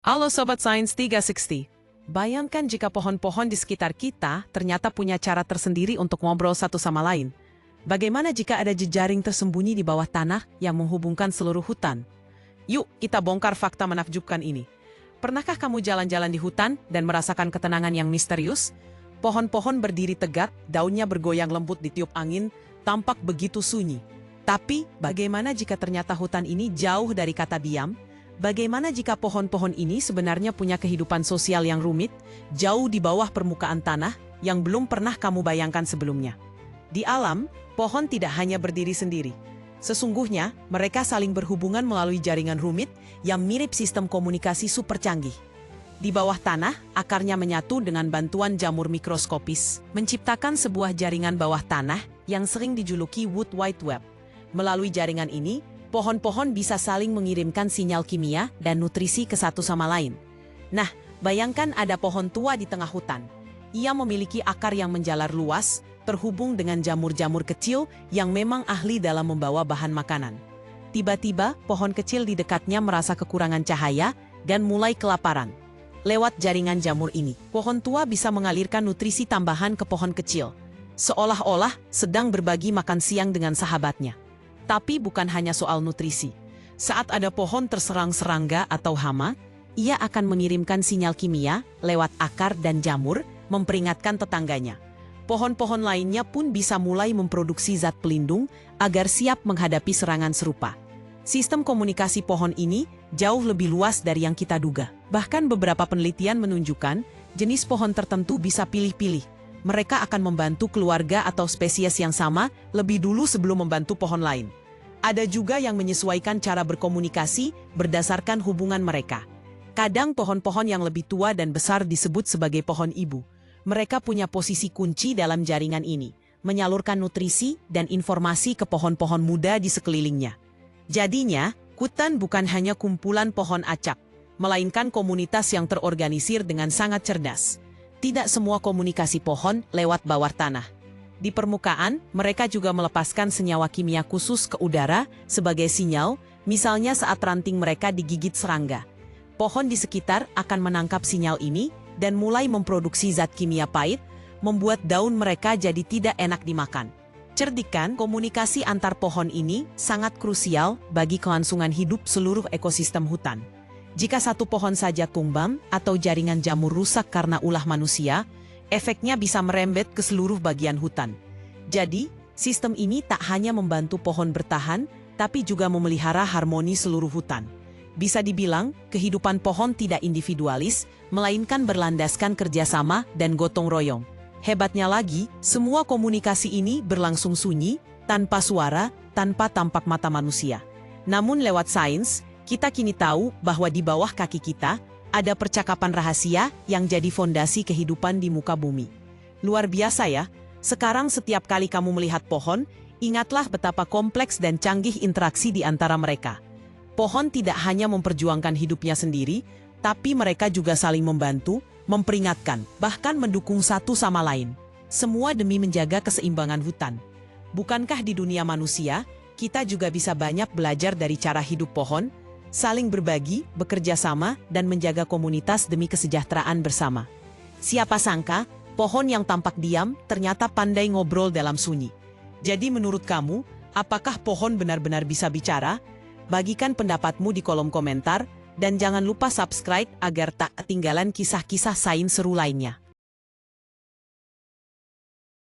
Halo Sobat Sains 360. Bayangkan jika pohon-pohon di sekitar kita ternyata punya cara tersendiri untuk ngobrol satu sama lain. Bagaimana jika ada jejaring tersembunyi di bawah tanah yang menghubungkan seluruh hutan? Yuk, kita bongkar fakta menakjubkan ini. Pernahkah kamu jalan-jalan di hutan dan merasakan ketenangan yang misterius? Pohon-pohon berdiri tegak, daunnya bergoyang lembut ditiup angin, tampak begitu sunyi. Tapi, bagaimana jika ternyata hutan ini jauh dari kata diam? Bagaimana jika pohon-pohon ini sebenarnya punya kehidupan sosial yang rumit, jauh di bawah permukaan tanah, yang belum pernah kamu bayangkan sebelumnya? Di alam, pohon tidak hanya berdiri sendiri. Sesungguhnya, mereka saling berhubungan melalui jaringan rumit yang mirip sistem komunikasi super canggih. Di bawah tanah, akarnya menyatu dengan bantuan jamur mikroskopis, menciptakan sebuah jaringan bawah tanah yang sering dijuluki Wood Wide Web. Melalui jaringan ini, pohon-pohon bisa saling mengirimkan sinyal kimia dan nutrisi ke satu sama lain. Nah, bayangkan ada pohon tua di tengah hutan. Ia memiliki akar yang menjalar luas, terhubung dengan jamur-jamur kecil yang memang ahli dalam membawa bahan makanan. Tiba-tiba, pohon kecil di dekatnya merasa kekurangan cahaya dan mulai kelaparan. Lewat jaringan jamur ini, pohon tua bisa mengalirkan nutrisi tambahan ke pohon kecil, seolah-olah sedang berbagi makan siang dengan sahabatnya. Tapi bukan hanya soal nutrisi. Saat ada pohon terserang serangga atau hama, ia akan mengirimkan sinyal kimia lewat akar dan jamur, memperingatkan tetangganya. Pohon-pohon lainnya pun bisa mulai memproduksi zat pelindung agar siap menghadapi serangan serupa. Sistem komunikasi pohon ini jauh lebih luas dari yang kita duga. Bahkan beberapa penelitian menunjukkan jenis pohon tertentu bisa pilih-pilih. Mereka akan membantu keluarga atau spesies yang sama lebih dulu sebelum membantu pohon lain. Ada juga yang menyesuaikan cara berkomunikasi berdasarkan hubungan mereka. Kadang pohon-pohon yang lebih tua dan besar disebut sebagai pohon ibu. Mereka punya posisi kunci dalam jaringan ini, menyalurkan nutrisi dan informasi ke pohon-pohon muda di sekelilingnya. Jadinya, hutan bukan hanya kumpulan pohon acak, melainkan komunitas yang terorganisir dengan sangat cerdas. Tidak semua komunikasi pohon lewat bawah tanah. Di permukaan, mereka juga melepaskan senyawa kimia khusus ke udara sebagai sinyal, misalnya saat ranting mereka digigit serangga. Pohon di sekitar akan menangkap sinyal ini dan mulai memproduksi zat kimia pahit, membuat daun mereka jadi tidak enak dimakan. Cerdik kan? Komunikasi antar pohon ini sangat krusial bagi kelangsungan hidup seluruh ekosistem hutan. Jika satu pohon saja tumbang atau jaringan jamur rusak karena ulah manusia, efeknya bisa merembet ke seluruh bagian hutan. Jadi, sistem ini tak hanya membantu pohon bertahan, tapi juga memelihara harmoni seluruh hutan. Bisa dibilang, kehidupan pohon tidak individualis, melainkan berlandaskan kerjasama dan gotong royong. Hebatnya lagi, semua komunikasi ini berlangsung sunyi, tanpa suara, tanpa tampak mata manusia. Namun lewat sains, kita kini tahu bahwa di bawah kaki kita, ada percakapan rahasia yang jadi fondasi kehidupan di muka bumi. Luar biasa ya, sekarang setiap kali kamu melihat pohon, ingatlah betapa kompleks dan canggih interaksi di antara mereka. Pohon tidak hanya memperjuangkan hidupnya sendiri, tapi mereka juga saling membantu, memperingatkan, bahkan mendukung satu sama lain. Semua demi menjaga keseimbangan hutan. Bukankah di dunia manusia, kita juga bisa banyak belajar dari cara hidup pohon, saling berbagi, bekerja sama, dan menjaga komunitas demi kesejahteraan bersama. Siapa sangka, pohon yang tampak diam ternyata pandai ngobrol dalam sunyi. Jadi menurut kamu, apakah pohon benar-benar bisa bicara? Bagikan pendapatmu di kolom komentar, dan jangan lupa subscribe agar tak ketinggalan kisah-kisah sains seru lainnya.